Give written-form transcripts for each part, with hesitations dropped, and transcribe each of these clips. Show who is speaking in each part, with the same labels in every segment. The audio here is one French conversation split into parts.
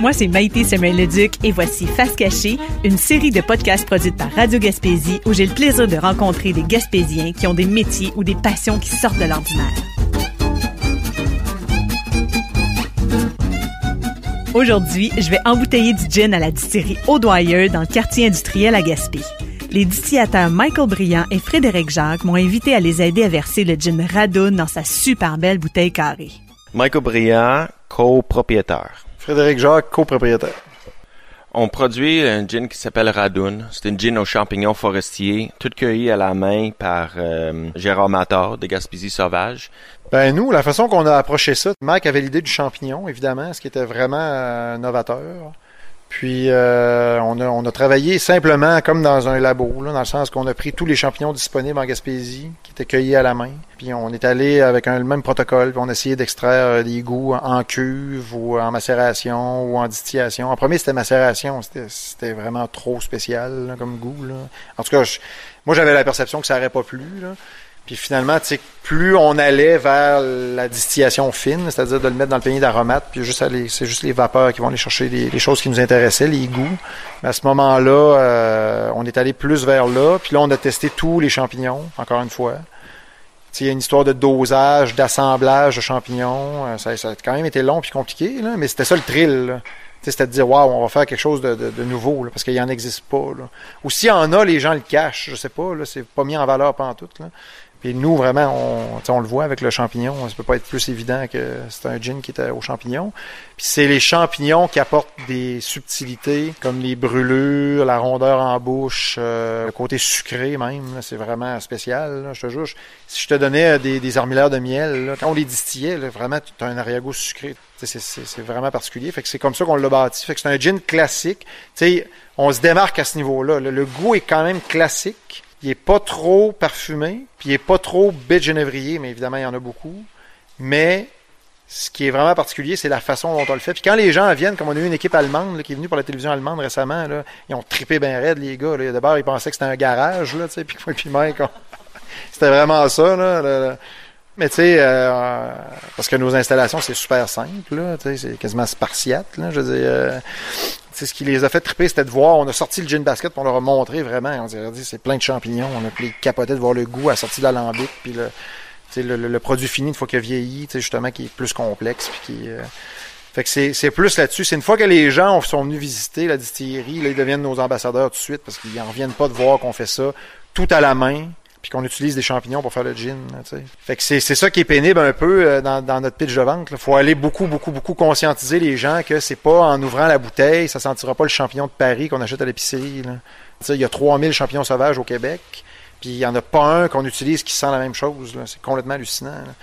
Speaker 1: Moi, c'est Maïté Samuel-Leduc et voici Face cachée, une série de podcasts produite par Radio Gaspésie où j'ai le plaisir de rencontrer des Gaspésiens qui ont des métiers ou des passions qui sortent de l'ordinaire. Aujourd'hui, je vais embouteiller du gin à la distillerie Audoyeur dans le quartier industriel à Gaspé. Les distillateurs Michael Briand et Frédéric Jacques m'ont invité à les aider à verser le gin Radun dans sa super belle bouteille carrée.
Speaker 2: Michael Briand, copropriétaire.
Speaker 3: Frédéric Jacques, copropriétaire.
Speaker 2: On produit un gin qui s'appelle Radun. C'est un gin aux champignons forestiers, tout cueilli à la main par Gérard Mator de Gaspésie Sauvage.
Speaker 3: Ben nous, la façon qu'on a approché ça, Mike avait l'idée du champignon, évidemment, ce qui était vraiment novateur. Puis on a travaillé simplement comme dans un labo, là, dans le sens qu'on a pris tous les champignons disponibles en Gaspésie, qui étaient cueillis à la main. Puis on est allé avec le même protocole, puis on a essayé d'extraire des goûts en cuve ou en macération ou en distillation. En premier, c'était macération, c'était vraiment trop spécial là, comme goût. Là. En tout cas, moi j'avais la perception que ça n'aurait pas plu. Là. Puis finalement, tu sais, plus on allait vers la distillation fine, c'est-à-dire de le mettre dans le panier d'aromates, puis c'est juste les vapeurs qui vont aller chercher les choses qui nous intéressaient, les goûts. Mais à ce moment-là, on est allé plus vers là. Puis là, on a testé tous les champignons, encore une fois. Tu sais, il y a une histoire de dosage, d'assemblage de champignons. Ça a quand même été long puis compliqué, là, mais c'était ça le thrill, là. C'était de dire, waouh, on va faire quelque chose de nouveau, là, parce qu'il n'y en existe pas. Là. Ou s'il y en a, les gens le cachent, je sais pas, là, c'est pas mis en valeur pantoute. Là. Puis nous, vraiment, on le voit avec le champignon, ça peut pas être plus évident que c'est un gin qui était aux champignons. Puis c'est les champignons qui apportent des subtilités, comme les brûlures, la rondeur en bouche, le côté sucré même, là, c'est vraiment spécial, là, je te jure. Si je te donnais des armillaires de miel, là, quand on les distillait, là, vraiment, tu as un arrière-goût sucré. C'est vraiment particulier. Fait que c'est comme ça qu'on l'a bâti. Fait que c'est un gin classique. T'sais, on se démarque à ce niveau-là. Le goût est quand même classique. Il est pas trop parfumé, puis il est pas trop baie de genévrier, mais évidemment, il y en a beaucoup. Mais ce qui est vraiment particulier, c'est la façon dont on le fait. Puis quand les gens viennent, comme on a eu une équipe allemande là, qui est venue pour la télévision allemande récemment, là, ils ont trippé bien raide, les gars. Là. D'abord, ils pensaient que c'était un garage, là, puis Mike, c'était vraiment ça. Là. Mais tu sais, parce que nos installations, c'est super simple, là, tu sais, c'est quasiment spartiate, là, je veux dire, ce qui les a fait triper, c'était de voir, on a sorti le gin basket, puis on leur a montré vraiment, on dirait, c'est plein de champignons, on a capoté de voir le goût à la sortie de l'alambic, puis le produit fini, une fois qu'il a vieilli, tu sais, justement, qui est plus complexe, puis qui... Fait que c'est plus là-dessus. C'est une fois que les gens sont venus visiter la distillerie, là, ils deviennent nos ambassadeurs tout de suite, parce qu'ils en reviennent pas de voir qu'on fait ça tout à la main, puis qu'on utilise des champignons pour faire le gin. Tu sais. Fait que c'est ça qui est pénible un peu dans notre pitch de vente. Il faut aller beaucoup conscientiser les gens que c'est pas en ouvrant la bouteille, ça sentira pas le champignon de Paris qu'on achète à l'épicerie. Tu sais, il y a 3000 champignons sauvages au Québec, puis il y en a pas un qu'on utilise qui sent la même chose. Là. C'est complètement hallucinant. Là.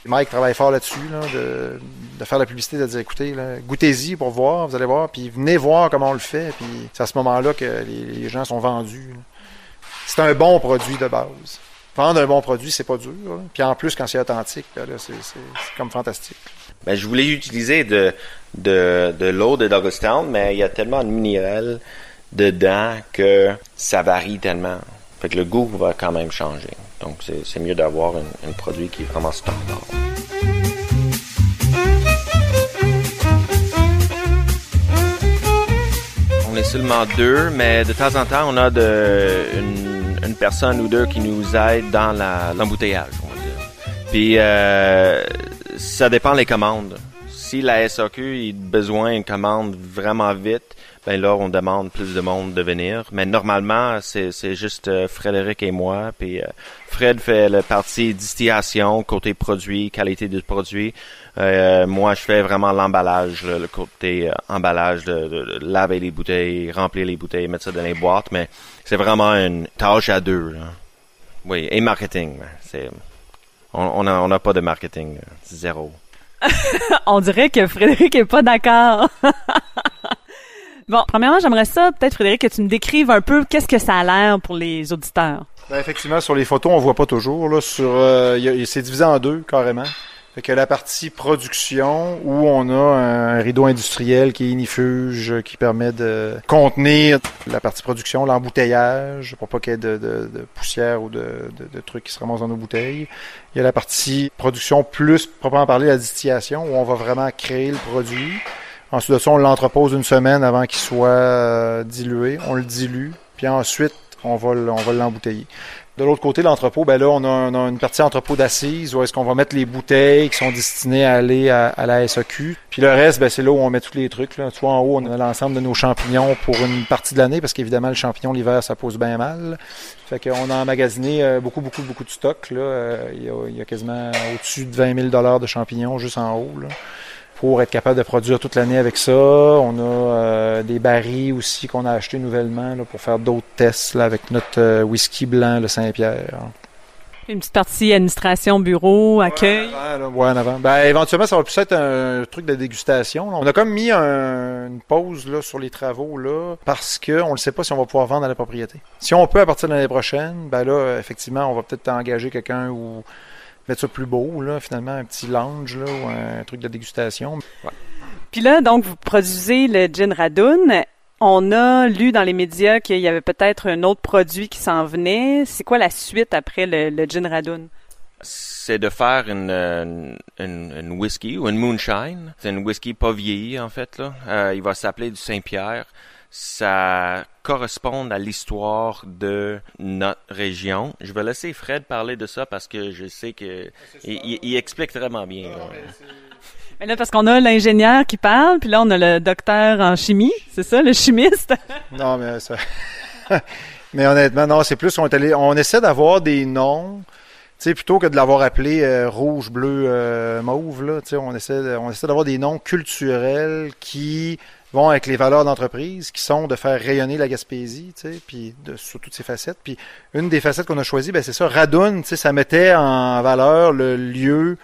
Speaker 3: Mike travaille fort là-dessus, là, de faire la publicité, de dire, écoutez, là, goûtez-y pour voir, vous allez voir, puis venez voir comment on le fait, puis c'est à ce moment-là que les gens sont vendus. Là. C'est un bon produit de base. Vendre un bon produit, c'est pas dur. Là. Puis en plus, quand c'est authentique, là, c'est comme fantastique.
Speaker 2: Ben, je voulais utiliser de l'eau de Douglastown, mais il y a tellement de minéral dedans que ça varie tellement. Fait que le goût va quand même changer. Donc, c'est mieux d'avoir un produit qui est vraiment standard. On est seulement deux, mais de temps en temps, on a une personne ou deux qui nous aide dans l'embouteillage, on va dire. Puis, ça dépend des commandes. Si la SAQ a besoin d'une commande vraiment vite, ben là, on demande plus de monde de venir. Mais normalement, c'est juste Frédéric et moi. Puis Fred fait la partie distillation, côté produit, qualité du produit. Moi, je fais vraiment l'emballage, le côté emballage, de laver les bouteilles, remplir les bouteilles, mettre ça dans les boîtes. Mais c'est vraiment une tâche à deux. Là. Oui, et marketing. On n'a pas de marketing. Zéro.
Speaker 1: On dirait que Frédéric est pas d'accord. Bon, premièrement, j'aimerais ça, peut-être, Frédéric, que tu me décrives un peu qu'est-ce que ça a l'air pour les auditeurs.
Speaker 3: Ben, effectivement, sur les photos, on voit pas toujours. Là, c'est divisé en deux, carrément. Fait que la partie production, où on a un rideau industriel qui est inifuge, qui permet de contenir la partie production, l'embouteillage, pour pas qu'il y ait de poussière ou de trucs qui se ramassent dans nos bouteilles. Il y a la partie production plus, proprement parler, la distillation, où on va vraiment créer le produit. Ensuite de ça, on l'entrepose une semaine avant qu'il soit dilué. On le dilue, puis ensuite, on va l'embouteiller. De l'autre côté, l'entrepôt, ben là, on a une partie entrepôt d'assises où est-ce qu'on va mettre les bouteilles qui sont destinées à aller à la SAQ. Puis le reste, ben c'est là où on met tous les trucs. Là. Tu vois, en haut, on a l'ensemble de nos champignons pour une partie de l'année, parce qu'évidemment, le champignon, l'hiver, ça pose bien mal. Fait qu'on a emmagasiné beaucoup de stock. Là. Il y a quasiment au-dessus de 20 000 $ de champignons juste en haut, là, pour être capable de produire toute l'année avec ça. On a des barils aussi qu'on a achetés nouvellement là, pour faire d'autres tests là, avec notre whisky blanc, le Saint-Pierre.
Speaker 1: Une petite partie administration, bureau, accueil.
Speaker 3: Ouais, en avant. Ben, éventuellement, ça va plus être un truc de dégustation. Là. On a comme mis une pause là, sur les travaux là, parce qu'on ne sait pas si on va pouvoir vendre à la propriété. Si on peut à partir de l'année prochaine, ben là, effectivement, on va peut-être engager quelqu'un ou mettre ça plus beau, là, finalement, un petit lounge là, ou un truc de dégustation. Ouais.
Speaker 1: Puis là, donc, vous produisez le gin Radun. On a lu dans les médias qu'il y avait peut-être un autre produit qui s'en venait. C'est quoi la suite après le gin Radun?
Speaker 2: C'est de faire une whisky ou une moonshine. C'est une whisky pas vieillie, en fait, là. Il va s'appeler du Saint-Pierre. Ça correspond à l'histoire de notre région. Je vais laisser Fred parler de ça parce que je sais que il explique vraiment bien.
Speaker 1: Mais là, parce qu'on a l'ingénieur qui parle, puis là, on a le docteur en chimie, c'est ça, le chimiste?
Speaker 3: Non, mais ça... mais honnêtement, non, c'est plus on essaie d'avoir des noms, tu sais, plutôt que de l'avoir appelé rouge, bleu, mauve, là, tu sais, on essaie d'avoir des noms culturels qui vont avec les valeurs d'entreprise, qui sont de faire rayonner la Gaspésie, tu sais, puis sur toutes ses facettes. Puis une des facettes qu'on a choisies, ben c'est ça, Radun, tu sais, ça mettait en valeur le lieu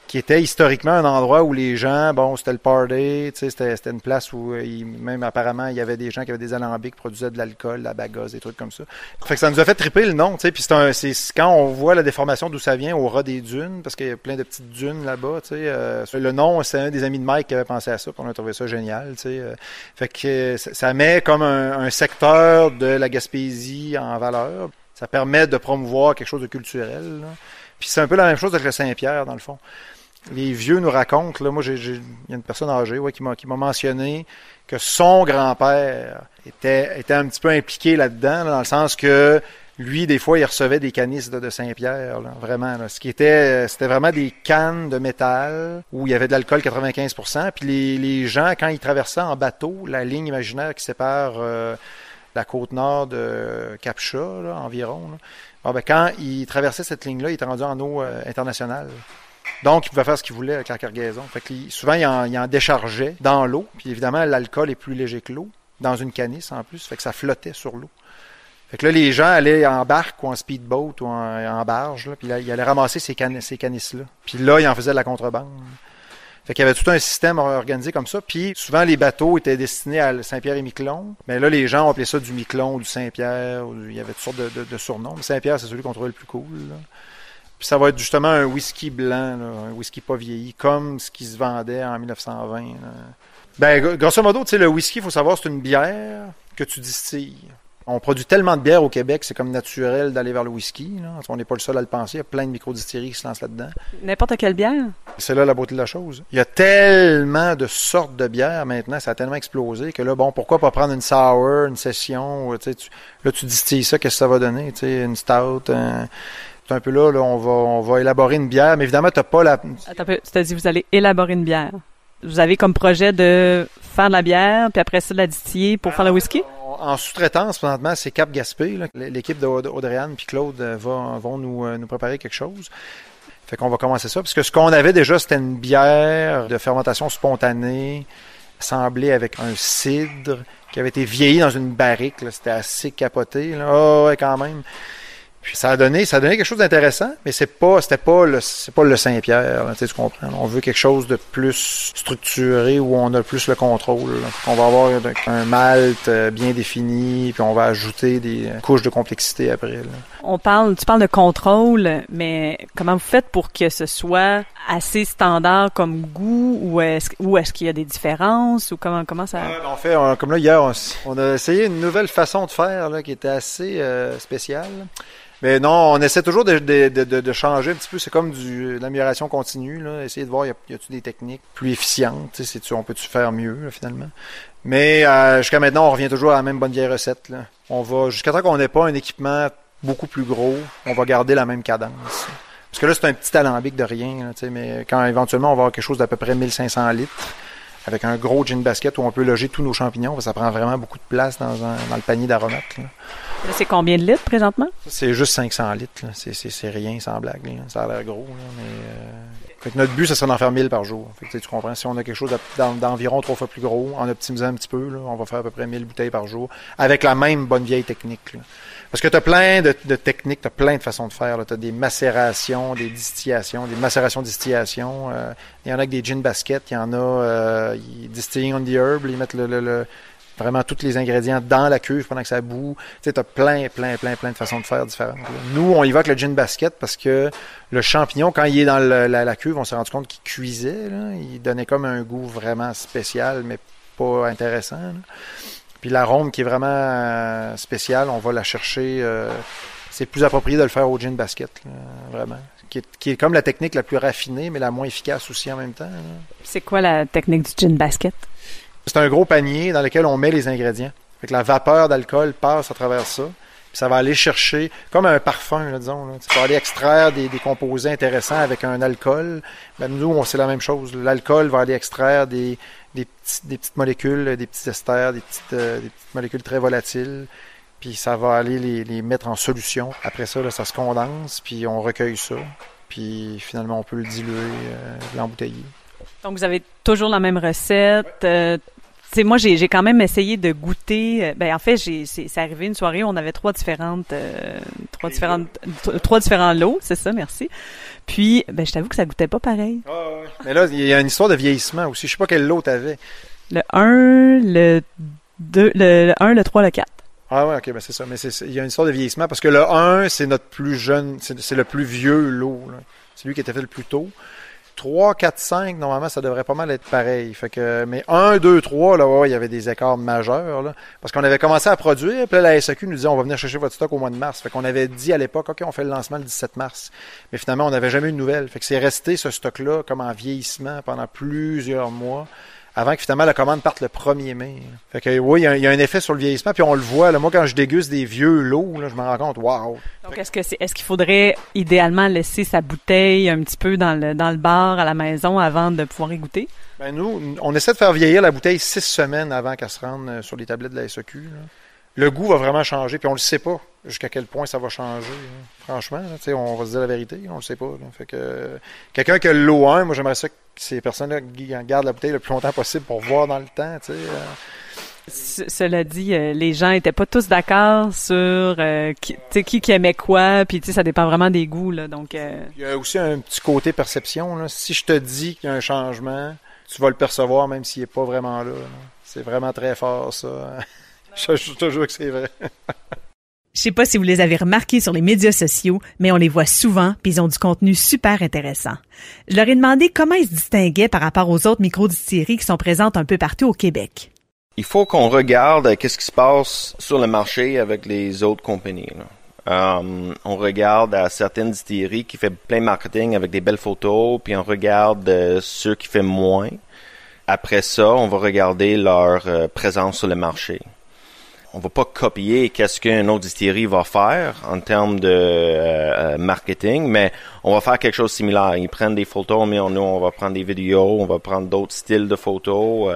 Speaker 3: qui était historiquement un endroit où les gens, bon, c'était le party, tu sais, c'était une place où même apparemment, il y avait des gens qui avaient des alambics, qui produisaient de l'alcool, de la bagasse, des trucs comme ça. Fait que ça nous a fait triper le nom, tu sais, puis c'est quand on voit la déformation d'où ça vient, au ras des dunes, parce qu'il y a plein de petites dunes là-bas, tu sais, le nom, c'est un des amis de Mike qui avait pensé à ça, puis on a trouvé ça génial, tu sais. Fait que ça met comme un secteur de la Gaspésie en valeur. Ça permet de promouvoir quelque chose de culturel, là. Puis c'est un peu la même chose avec le Saint-Pierre, dans le fond. Les vieux nous racontent, là, moi, il y a une personne âgée qui m'a mentionné que son grand-père était un petit peu impliqué là-dedans, là, dans le sens que lui, des fois, il recevait des canisses de Saint-Pierre, là, vraiment. Là. C'était vraiment des cannes de métal où il y avait de l'alcool 95%. Puis les gens, quand ils traversaient en bateau, la ligne imaginaire qui sépare la côte nord de Cap-Chat, là, environ, là, bon, ben, quand ils traversaient cette ligne-là, ils étaient rendus en eau internationale. Donc, il pouvait faire ce qu'il voulait avec la cargaison. Fait que souvent, il en déchargeait dans l'eau. Puis évidemment, l'alcool est plus léger que l'eau, dans une canisse en plus. Fait que ça flottait sur l'eau. Fait que là, les gens allaient en barque ou en speedboat ou en barge. Là, puis là, ils allaient ramasser ces canisses-là. Puis là, ils en faisaient de la contrebande. Fait qu'il y avait tout un système organisé comme ça. Puis souvent, les bateaux étaient destinés à Saint-Pierre et Miquelon. Mais là, les gens ont appelé ça du Miquelon ou du Saint-Pierre. Il y avait toutes sortes de surnoms. Mais Saint-Pierre, c'est celui qu'on trouvait le plus cool, là. Puis ça va être justement un whisky blanc, là, un whisky pas vieilli, comme ce qui se vendait en 1920. Là. Ben, grosso modo, tu sais, le whisky, il faut savoir, c'est une bière que tu distilles. On produit tellement de bières au Québec, c'est comme naturel d'aller vers le whisky. Là. On n'est pas le seul à le penser. Il y a plein de microdistilleries qui se lancent là-dedans.
Speaker 1: N'importe quelle bière? C'est
Speaker 3: là la beauté de la chose. Il y a tellement de sortes de bières maintenant, ça a tellement explosé que là, bon, pourquoi pas prendre une sour, une session, là, tu distilles ça, qu'est-ce que ça va donner? Une stout, c'est un peu là, on va élaborer une bière, mais évidemment, t'as pas la...
Speaker 1: Attends un peu, tu t'as dit vous allez élaborer une bière. Vous avez comme projet de faire de la bière, puis après ça, de la distiller pour faire le whisky?
Speaker 3: En sous-traitance, présentement, c'est Cap Gaspé. Là. L'équipe d'Audrey-Anne puis Claude vont nous préparer quelque chose. Fait qu'on va commencer ça, parce que ce qu'on avait déjà, c'était une bière de fermentation spontanée, assemblée avec un cidre, qui avait été vieilli dans une barrique. Là. C'était assez capoté. Là. Oh, ouais, quand même. Puis ça a donné quelque chose d'intéressant, mais c'est pas le Saint-Pierre, là, tu comprends. On veut quelque chose de plus structuré où on a plus le contrôle. Là. On va avoir un malt bien défini, puis on va ajouter des couches de complexité après. Là.
Speaker 1: tu parles de contrôle, mais comment vous faites pour que ce soit assez standard comme goût, ou est-ce qu'il y a des différences, ou comment ça...
Speaker 3: On fait, comme là, hier, on a essayé une nouvelle façon de faire, là, qui était assez spéciale. Mais non, on essaie toujours de changer un petit peu. C'est comme de l'amélioration continue, là. Essayer de voir, y a-t-il des techniques plus efficientes, on peut-tu faire mieux, là, finalement. Mais jusqu'à maintenant, on revient toujours à la même bonne vieille recette, là. On va, jusqu'à temps qu'on n'ait pas un équipement beaucoup plus gros, on va garder la même cadence. Parce que là, c'est un petit alambic de rien, là, mais quand éventuellement, on va avoir quelque chose d'à peu près 1500 litres, avec un gros gin basket où on peut loger tous nos champignons, ça prend vraiment beaucoup de place dans le panier d'aromates, là.
Speaker 1: C'est combien de litres présentement?
Speaker 3: C'est juste 500 litres. Là. C'est rien, sans blague. Là. Ça a l'air gros. Là, mais, fait que notre but, ça serait d'en faire 1000 par jour. Fait que, tu comprends? Si on a quelque chose d'environ 3 fois plus gros, en optimisant un petit peu, là, on va faire à peu près 1000 bouteilles par jour, avec la même bonne vieille technique. Là. Parce que tu as plein de techniques, tu as plein de façons de faire. Tu as des macérations, des distillations, des macérations distillation. Il y en a avec des gin baskets, il y en a distilling on the herb, ils mettent vraiment tous les ingrédients dans la cuve pendant que ça bout. Tu sais, t'as plein de façons de faire différentes. Là. Nous, on y va avec le gin basket parce que le champignon, quand il est dans la cuve, on s'est rendu compte qu'il cuisait. Là. Il donnait comme un goût vraiment spécial, mais pas intéressant. Là. Puis l'arôme qui est vraiment spécial, on va la chercher. C'est plus approprié de le faire au gin basket, là, vraiment. Qui est comme la technique la plus raffinée, mais la moins efficace aussi en même temps. Là.
Speaker 1: C'est quoi la technique du gin basket?
Speaker 3: C'est un gros panier dans lequel on met les ingrédients. Fait que la vapeur d'alcool passe à travers ça. Puis ça va aller chercher, comme un parfum, là, disons. Là. Tu vas aller extraire des composés intéressants avec un alcool. Ben, nous, c'est la même chose. L'alcool va aller extraire des petites molécules, des petits esters, des petites molécules très volatiles. Puis ça va aller les mettre en solution. Après ça, là, ça se condense, puis on recueille ça. Puis finalement, on peut le diluer, l'embouteiller. Donc,
Speaker 1: vous avez toujours la même recette. Moi, j'ai quand même essayé de goûter. En fait, c'est arrivé une soirée où on avait trois différents lots, c'est ça, merci. Puis, je t'avoue que ça goûtait pas pareil.
Speaker 3: Ah, ouais. Mais là, il y a une histoire de vieillissement aussi. Je sais pas quel lot t'avais.
Speaker 1: Le 1, le 2, le 1, le 3, le 4.
Speaker 3: Ah ouais, ok, c'est ça. Mais il y a une histoire de vieillissement parce que le 1, c'est notre plus jeune, c'est le plus vieux lot. Là. C'est lui qui était fait le plus tôt. 3, 4, 5, normalement, ça devrait pas mal être pareil. Fait que, mais 1, 2, 3, là, ouais, il y avait des écarts majeurs, là. Parce qu'on avait commencé à produire, puis là, la SAQ nous disait, on va venir chercher votre stock au mois de mars. Fait qu'on avait dit à l'époque, OK, on fait le lancement le 17 mars. Mais finalement, on n'avait jamais eu de nouvelles. Fait que c'est resté, ce stock-là, comme en vieillissement pendant plusieurs mois, avant que finalement la commande parte le 1er mai. Fait que oui, il y a un effet sur le vieillissement, puis on le voit. Là, moi, quand je déguste des vieux lots, là, je me rends compte, waouh.
Speaker 1: Donc, est-ce qu'il faudrait idéalement laisser sa bouteille un petit peu dans le bar à la maison avant de pouvoir y goûter?
Speaker 3: Ben nous, on essaie de faire vieillir la bouteille 6 semaines avant qu'elle se rende sur les tablettes de la SAQ. Là. Le goût va vraiment changer, puis on le sait pas jusqu'à quel point ça va changer. Hein. Franchement, là, on va se dire la vérité, on le sait pas. Là. Fait que quelqu'un qui a le lot 1, moi j'aimerais ça que ces personnes-là gardent la bouteille le plus longtemps possible pour voir dans le temps.
Speaker 1: Cela dit, les gens étaient pas tous d'accord sur qui aimait quoi, puis ça dépend vraiment des goûts. Là, donc,
Speaker 3: Il y a aussi un petit côté perception. Là. Si je te dis qu'il y a un changement, tu vas le percevoir même s'il n'est pas vraiment là. C'est vraiment très fort, ça. Je te jure que c'est vrai.
Speaker 1: Je sais pas si vous les avez remarqués sur les médias sociaux, mais on les voit souvent, puis ils ont du contenu super intéressant. Je leur ai demandé comment ils se distinguaient par rapport aux autres microdistilleries qui sont présentes un peu partout au Québec.
Speaker 2: Il faut qu'on regarde qu'est-ce qui se passe sur le marché avec les autres compagnies. On regarde à certaines distilleries qui fait plein de marketing avec des belles photos, puis on regarde ceux qui fait moins. Après ça, on va regarder leur présence sur le marché. On va pas copier qu'est-ce qu'une autre distillerie va faire en termes de marketing, mais on va faire quelque chose de similaire. Ils prennent des photos, mais nous, on va prendre des vidéos, on va prendre d'autres styles de photos,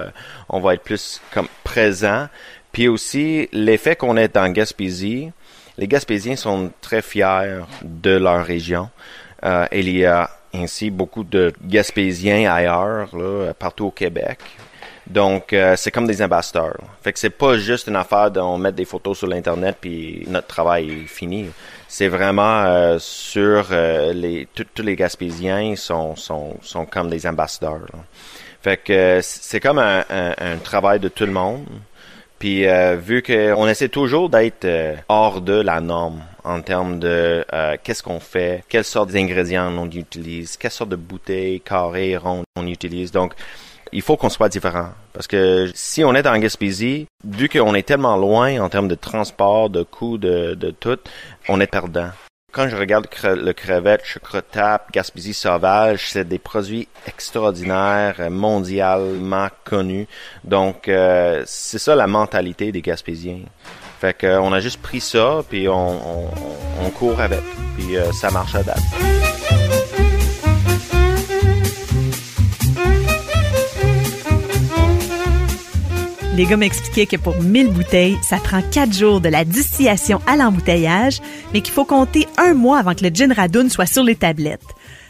Speaker 2: on va être plus comme présent. Puis aussi, l'effet qu'on est dans Gaspésie, les Gaspésiens sont très fiers de leur région. Il y a ainsi beaucoup de Gaspésiens ailleurs, là, partout au Québec. Donc, c'est comme des ambassadeurs. Fait que c'est pas juste une affaire d'on mettre des photos sur l'Internet puis notre travail est fini. C'est vraiment tous les Gaspésiens sont comme des ambassadeurs. Là. Fait que c'est comme un travail de tout le monde. Puis vu qu'on essaie toujours d'être hors de la norme en termes de qu'est-ce qu'on fait, quelles sortes d'ingrédients on utilise, quelles sortes de bouteilles carrées, rondes on utilise. Donc, il faut qu'on soit différent. Parce que si on est en Gaspésie, vu qu'on est tellement loin en termes de transport, de coûts, de tout, on est perdant. Quand je regarde le crevette, Chocrotap, Gaspésie sauvage, c'est des produits extraordinaires, mondialement connus. Donc, c'est ça la mentalité des Gaspésiens. Fait qu'on a juste pris ça, puis on court avec. Puis ça marche à date.
Speaker 1: Les gars m'expliquaient que pour 1000 bouteilles, ça prend 4 jours de la distillation à l'embouteillage, mais qu'il faut compter 1 mois avant que le gin Radun soit sur les tablettes.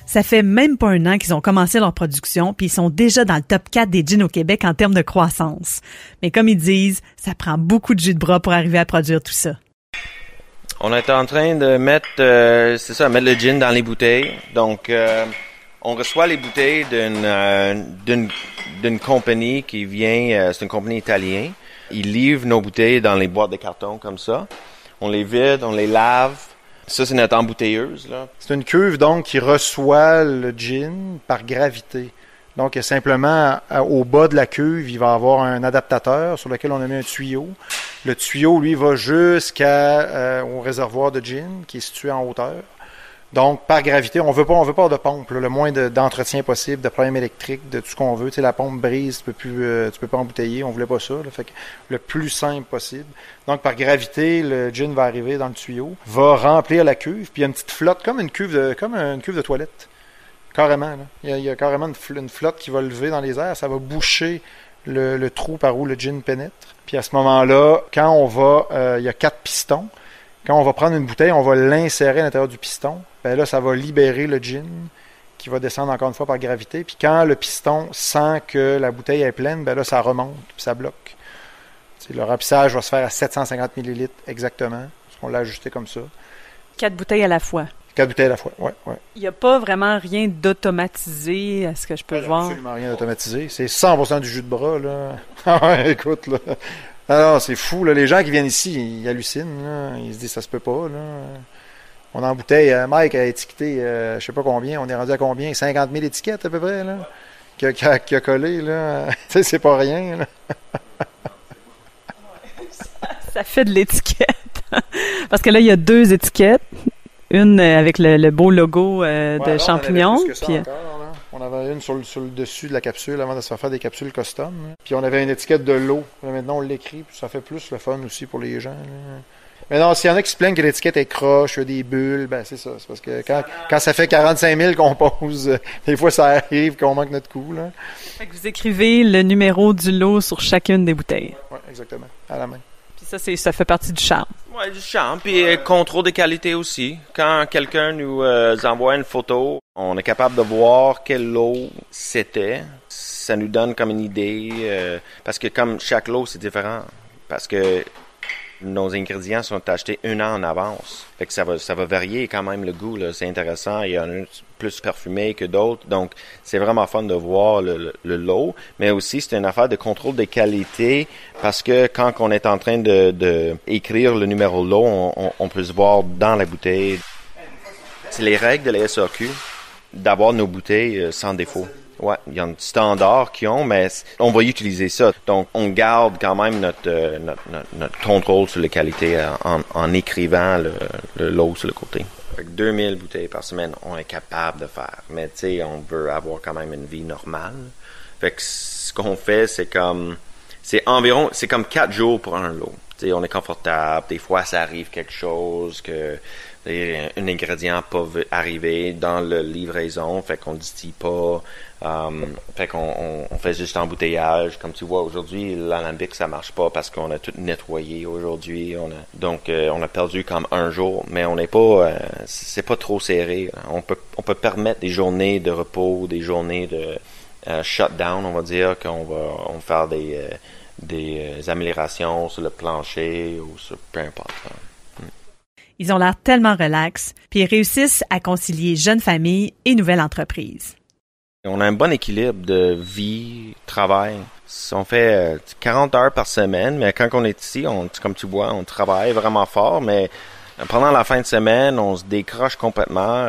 Speaker 1: Ça fait même pas 1 an qu'ils ont commencé leur production, puis ils sont déjà dans le top 4 des gins au Québec en termes de croissance. Mais comme ils disent, ça prend beaucoup de jus de bras pour arriver à produire tout ça.
Speaker 2: On est en train de mettre le gin dans les bouteilles. Donc, on reçoit les bouteilles d'une compagnie qui vient, c'est une compagnie italienne. Ils livrent nos bouteilles dans les boîtes de carton comme ça. On les vide, on les lave. Ça, c'est notre embouteilleuse, là.
Speaker 3: C'est une cuve, donc, qui reçoit le gin par gravité. Donc, simplement, au bas de la cuve, il va y avoir un adaptateur sur lequel on a mis un tuyau. Le tuyau, lui, va jusqu'au réservoir de gin, qui est situé en hauteur. Donc, par gravité, on veut pas de pompe, là, le moins d'entretien possible, de problèmes électriques, de tout ce qu'on veut. Tu sais, la pompe brise, tu peux pas embouteiller, on voulait pas ça, là, fait que le plus simple possible. Donc, par gravité, le gin va arriver dans le tuyau, va remplir la cuve, puis il y a une petite flotte, comme une cuve de toilette. Carrément, là. Il y a carrément une flotte qui va lever dans les airs, ça va boucher le trou par où le gin pénètre. Puis à ce moment-là, quand on va, il y a 4 pistons. Quand on va prendre une bouteille, on va l'insérer à l'intérieur du piston. Ben là, ça va libérer le gin qui va descendre encore une fois par gravité. Puis quand le piston sent que la bouteille est pleine, ben là, ça remonte puis ça bloque. T'sais, le remplissage va se faire à 750 ml exactement, parce qu'on l'a ajusté comme ça.
Speaker 1: 4 bouteilles à la fois.
Speaker 3: 4 bouteilles à la fois, ouais.
Speaker 1: Il n'y a pas vraiment rien d'automatisé, à ce que je peux voir.
Speaker 3: Absolument rien d'automatisé. C'est 100% du jus de bras, là. Ah ouais, écoute, là. Alors, c'est fou, là. Les gens qui viennent ici, ils hallucinent, là. Ils se disent, ça se peut pas, là. On embouteille, Mike a étiqueté, je sais pas combien, on est rendu à combien? 50 000 étiquettes, à peu près, là. Qui a collé, là. Tu sais, c'est pas rien, là.
Speaker 1: Ça fait de l'étiquette. Parce que là, il y a 2 étiquettes. Une avec le beau logo de champignons.
Speaker 3: On avait une sur le dessus de la capsule avant de se faire des capsules custom. Là. Puis on avait une étiquette de l'eau. Maintenant, on l'écrit. Puis ça fait plus le fun aussi pour les gens. Là. Mais non, s'il y en a qui se plaignent que l'étiquette est croche, il y a des bulles, ben c'est ça. C'est parce que quand ça fait 45 000 qu'on pose, des fois ça arrive qu'on manque notre coup. Là.
Speaker 1: Fait que vous écrivez le numéro du lot sur chacune des bouteilles.
Speaker 3: Oui, exactement. À la main.
Speaker 1: Puis ça fait partie du charme.
Speaker 2: Oui, du charme. Puis contrôle de qualité aussi. Quand quelqu'un nous envoie une photo, on est capable de voir quel lot c'était. Ça nous donne comme une idée. Parce que comme chaque lot, c'est différent. Parce que nos ingrédients sont achetés 1 an en avance. Fait que ça va varier quand même le goût, là. C'est intéressant. Il y en a plus parfumé que d'autres. Donc, c'est vraiment fun de voir le lot. Mais aussi, c'est une affaire de contrôle de qualité parce que quand on est en train de écrire le numéro de lot, on peut se voir dans la bouteille. C'est les règles de la SAQ d'avoir nos bouteilles sans défaut. Ouais, il y a un standard qu'ils ont, mais on va utiliser ça. Donc, on garde quand même notre contrôle sur la qualité en écrivant le lot sur le côté. Fait que 2000 bouteilles par semaine, on est capable de faire. Mais tu sais, on veut avoir quand même une vie normale. Fait que ce qu'on fait, c'est comme 4 jours pour un lot. Tu sais, on est confortable. Des fois, ça arrive quelque chose que un ingrédient peut arriver dans la livraison, fait qu'on distille pas, fait qu'on fait juste embouteillage. Comme tu vois, aujourd'hui, l'alambic, ça marche pas parce qu'on a tout nettoyé aujourd'hui. Donc, on a perdu comme 1 jour, mais on n'est pas, c'est pas trop serré. On peut permettre des journées de repos, des journées de shutdown, on va dire, qu'on va faire des améliorations sur le plancher ou sur peu importe.
Speaker 1: Ils ont l'air tellement relax, puis ils réussissent à concilier jeune famille et nouvelle entreprise.
Speaker 2: On a un bon équilibre de vie, travail. On fait 40 heures par semaine, mais quand on est ici, comme tu vois, on travaille vraiment fort, mais pendant la fin de semaine, on se décroche complètement,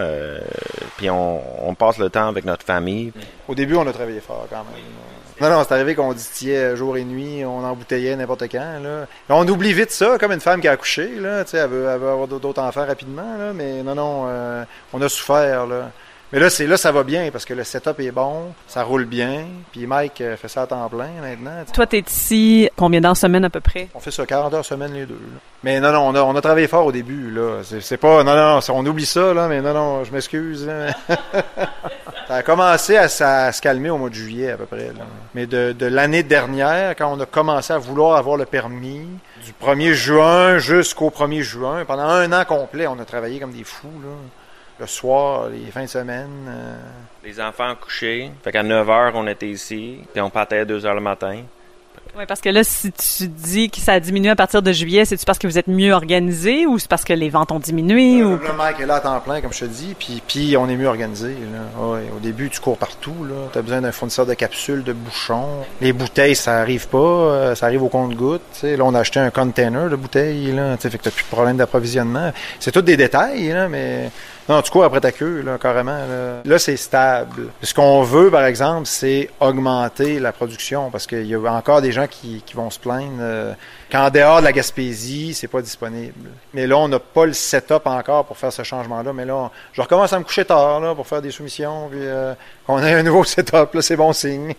Speaker 2: puis on passe le temps avec notre famille.
Speaker 3: Au début, on a travaillé fort quand même. Non, c'est arrivé qu'on distillait jour et nuit, on embouteillait n'importe quand. Là. On oublie vite ça, comme une femme qui a accouché, là, elle veut avoir d'autres enfants rapidement, là, mais non, on a souffert. Là. Mais là, ça va bien parce que le setup est bon, ça roule bien. Puis Mike fait ça à temps plein maintenant.
Speaker 1: Toi, t'es ici combien d'heures semaine à peu près?
Speaker 3: On fait ça 40 heures semaine les deux. Là. Mais non, on a travaillé fort au début. Là. C'est pas. Non, on oublie ça, là, mais non, je m'excuse. Là. Ça a commencé à se calmer au mois de juillet à peu près. Là. Mais de l'année dernière, quand on a commencé à vouloir avoir le permis, du 1er juin jusqu'au 1er juin, pendant un an complet, on a travaillé comme des fous. Là. Le soir, les fins de semaine.
Speaker 2: Les enfants couchés. Fait qu'à 9h, on était ici. Puis on partait à 2h le matin.
Speaker 1: Oui, parce que là, si tu dis que ça a diminué à partir de juillet, c'est-tu parce que vous êtes mieux organisé ou c'est parce que les ventes ont diminué?
Speaker 3: Le Mike est là à temps plein, comme je te dis, puis on est mieux organisé. Là. Ouais, au début, tu cours partout. Tu as besoin d'un fournisseur de capsules, de bouchons. Les bouteilles, ça arrive pas. Ça arrive au compte-gouttes. Là, on a acheté un container de bouteilles. Là, fait que tu n'as plus de problème d'approvisionnement. C'est tous des détails, là, mais... Non, tu cours après ta queue, là, carrément. Là, c'est stable. Ce qu'on veut, par exemple, c'est augmenter la production parce qu'il y a encore des gens qui vont se plaindre qu'en dehors de la Gaspésie, c'est pas disponible. Mais là, on n'a pas le setup encore pour faire ce changement-là. Mais là, je recommence à me coucher tard là, pour faire des soumissions. Puis qu'on ait un nouveau setup, là, c'est bon signe.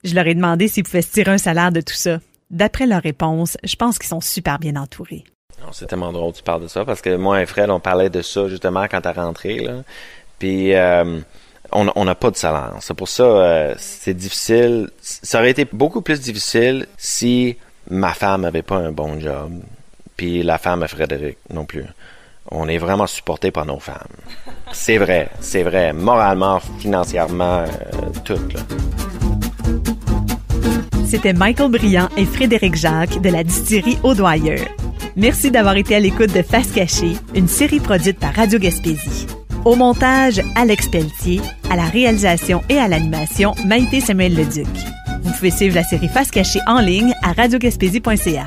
Speaker 1: Je leur ai demandé s'ils pouvaient se tirer un salaire de tout ça. D'après leur réponse, je pense qu'ils sont super bien entourés.
Speaker 2: C'est tellement drôle que tu parles de ça, parce que moi et Fred, on parlait de ça justement quand t'es rentré, là. Puis, on n'a pas de salaire. C'est pour ça, c'est difficile. Ça aurait été beaucoup plus difficile si ma femme avait pas un bon job, puis la femme de Frédéric non plus. On est vraiment supporté par nos femmes. C'est vrai. Moralement, financièrement, tout, là.
Speaker 1: C'était Michael Briand et Frédéric Jacques de la distillerie Audoyeur. Merci d'avoir été à l'écoute de Face Cachée, une série produite par Radio Gaspésie. Au montage, Alex Pelletier, à la réalisation et à l'animation, Maïté Samuel-Leduc. Vous pouvez suivre la série Face Cachée en ligne à radiogaspésie.ca.